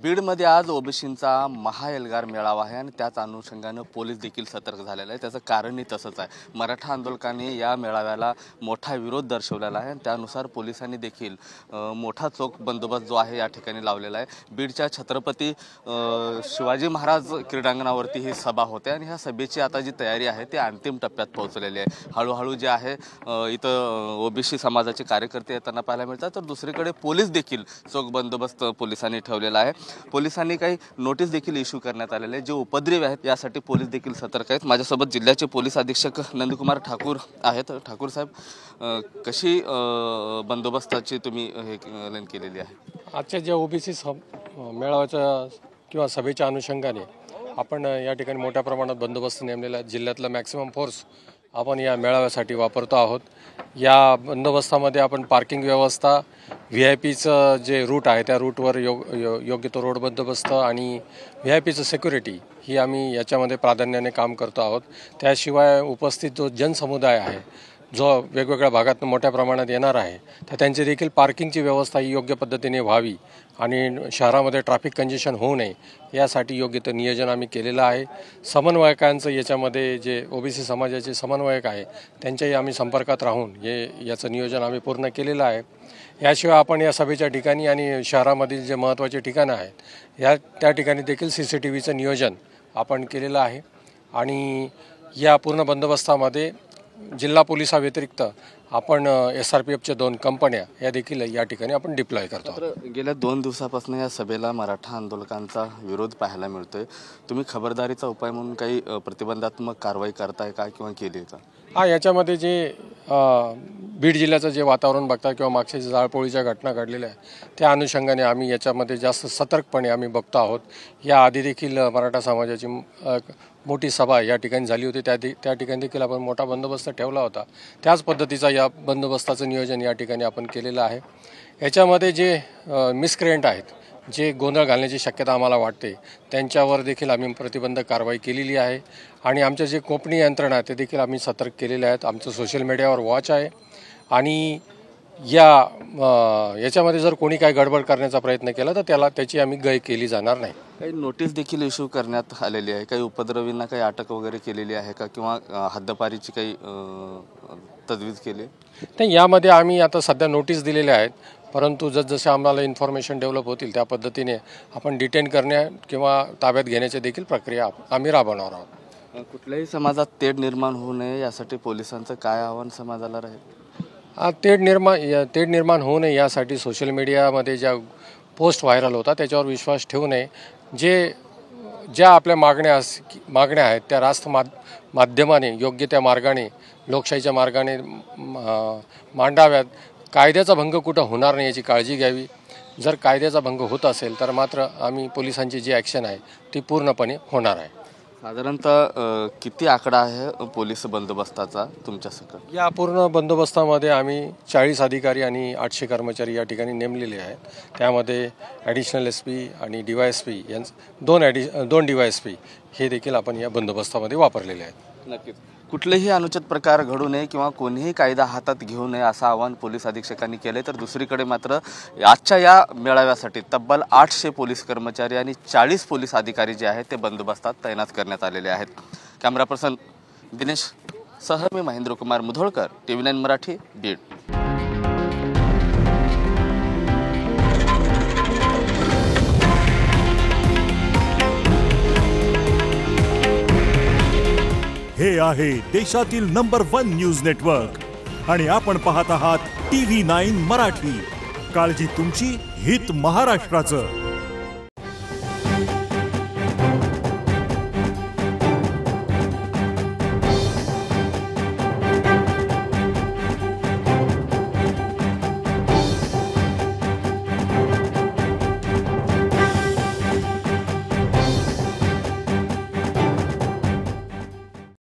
बीडमध्ये आज ओबीसींचा महाएल्गार मेळावा आहे आणि त्याच अनुषंगाने पोलीस देखील सतर्क झालेला आहे। त्याचं कारणही तसंच आहे। मराठा आंदोलकांनी या मेळाव्याला मोठा विरोध दर्शवलेला आहे आणि त्यानुसार पोलिसांनी देखील मोठा चोख बंदोबस्त जो आहे या ठिकाणी लावलेला आहे। बीडच्या छत्रपती शिवाजी महाराज क्रीडांगणावरती ही सभा होते आणि ह्या सभेची आता जी तयारी आहे ती अंतिम टप्प्यात पोहोचलेली आहे। हळूहळू जे आहे इथं ओबीसी समाजाचे कार्यकर्ते येताना पाहायला मिळतात, तर दुसरीकडे पोलीस देखील चोख बंदोबस्त पोलिसांनी ठेवलेला आहे। पोलिसांनी काही नोटीस देखील इश्यू करण्यात आलेले आहे। जे उपद्रवी आहेत यासाठी पोलीस देखील सतर्क आहेत। माझ्यासोबत जिल्ह्याचे पोलीस अधीक्षक नंदकुमार ठाकूर आहेत। ठाकूर साहेब, कशी बंदोबस्ताची तुम्ही हे लाईन केलेली आहे? आजच्या ज्या ओबीसी मेळाव्याच्या किंवा सभेच्या अनुषंगाने आपण या ठिकाणी मोठ्या प्रमाणात बंदोबस्त नेमलेला आहे। जिल्ह्यातला मॅक्सिमम फोर्स आपण या मेळाव्यासाठी वापरतो आहोत। या बंदोबस्तामध्ये आपण पार्किंग व्यवस्था, व्हीआयपीचं जे रूट आहे त्या रूटवर योग्य तो रोड बंदोबस्त आणि व्हीआयपीचं सिक्युरिटी ही आम्ही याच्यामध्ये प्राधान्याने काम करतो आहोत। त्याशिवाय उपस्थित जो जनसमुदाय आहे जो वेगवेगळ्या भागातून मोठ्या प्रमाणात येणार आहे तर त्यांची देखील पार्किंगची व्यवस्था ही योग्य पद्धतीने व्हावी आणि शहरामध्ये ट्रॅफिक कंजेशन होऊ नये यासाठी योग्य ते नियोजन आम्ही केलेलं आहे। समन्वयकांचं याच्यामध्ये जे ओबीसी समाजाचे समन्वयक आहे त्यांच्याही आम्ही संपर्कात राहून याचं नियोजन आम्ही पूर्ण केलेलं आहे। याशिवाय आपण या सभेच्या ठिकाणी आणि शहरामधील जे महत्त्वाचे ठिकाणं आहेत त्या ठिकाणी देखील CCTVचं नियोजन आपण केलेलं आहे आणि या पूर्ण बंदोबस्तामध्ये जिल्हा पोलिसाव्यतिरिक्त आपण SRPFच्या 2 कंपन्या या देखील या ठिकाणी आपण डिप्लॉय करतो। गेल्या 2 दिवसापासून या सभेला मराठा आंदोलकांचा विरोध पाहायला मिळतोय। तुम्ही खबरदारीचा उपाय म्हणून काही प्रतिबंधात्मक कारवाई करताय का किंवा केली का? हा, याच्यामध्ये जे बीड जिल्ह्याचं जे वातावरण बघता किंवा मागच्या जाळपोळीच्या घटना घडलेल्या आहे त्या अनुषंगाने आम्ही याच्यामध्ये जास्त सतर्कपणे आम्ही बघतो आहोत। या आधी देखील मराठा समाजाची मोठी सभा या ठिकाणी झाली होती, त्या ठिकाणी देखील आपण मोठा बंदोबस्त ठेवला होता। त्याच पद्धतीचा या बंदोबस्ताचं नियोजन या ठिकाणी आपण केलेलं आहे। याच्यामध्ये जे मिसक्रेंट आहेत, जे गोंधळ घालण्याची शक्यता आम्हाला वाटते त्यांच्यावर देखील आम्ही प्रतिबंधक कारवाई केलेली आहे आणि आमचे जे कोकणी यंत्रणा आहे ते देखील आम्ही सतर्क केलेले आहेत। आमचं सोशल मीडियावर वॉच आहे आणि याच्यामध्ये जर कोणी काही गडबड करण्याचा प्रयत्न केला तर त्याची आम्ही गय केली जाणार नाही। काही नोटीस देखील इश्यू करण्यात आलेली आहे, काही उपद्रवींना काही अटक वगैरे केलेली आहे का किंवा हद्दपारीची काही तजवीज केली? नाही, यामध्ये आम्ही आता सध्या नोटीस दिलेल्या आहेत, परंतु जसजसे आम्हाला इन्फॉर्मेशन डेव्हलप होतील त्या पद्धतीने आपण डिटेन करण्या किंवा ताब्यात घेण्याची देखील प्रक्रिया आम्ही राबवणार आहोत। कुठल्याही समाजात तेढ निर्माण होऊ नये यासाठी पोलिसांचं काय आव्हान समाजाला राहील? तेढ निर्माण होऊ नये यासाठी सोशल मीडियामध्ये ज्या पोस्ट व्हायरल होतात त्याच्यावर विश्वास ठेवू नये। ज्या आपल्या मागण्या आहेत त्या रास्त माध्यमाने योग्य त्या मार्गाने लोकशाहीच्या मार्गाने मांडाव्यात। कायद्याचा भंग कुठं होणार नाही याची काळजी घ्यावी। जर कायद्याचा भंग होत असेल तर मात्र आम्ही पोलिसांची जी ॲक्शन आहे ती पूर्णपणे होणार आहे। साधारणतः किती आकडा आहे पोलीस बंदोबस्ताचा तुमच्यासकट? या पूर्ण बंदोबस्तामध्ये आम्ही 40 अधिकारी आणि 800 कर्मचारी या ठिकाणी नेमलेले आहेत। त्यामध्ये ॲडिशनल SP आणि DYSP यांचं 2 DYSP हे देखील आपण या बंदोबस्तामध्ये वापरलेले आहेत। नक्कीच कुठलेही अनुचित प्रकार घडू नये किंवा कोणीही कायदा हातात घेऊ नये असं आवाहन पोलीस अधीक्षकांनी केले, तर दुसरीकडे मात्र आजच्या या मेळाव्यासाठी तब्बल 800 पोलीस कर्मचारी आणि 40 पोलीस अधिकारी जे आहेत ते बंदोबस्तात तैनात करण्यात आलेले आहेत। कॅमेरा पर्सन दिनेश सह मी महेंद्रकुमार मुधोळकर, TV9 मराठी, बीड। हे आहे देशातील नंबर 1 न्यूज नेटवर्क आणि आपण पाहत आहात TV9 मराठी। काळजी तुमची, हित महाराष्ट्राचं।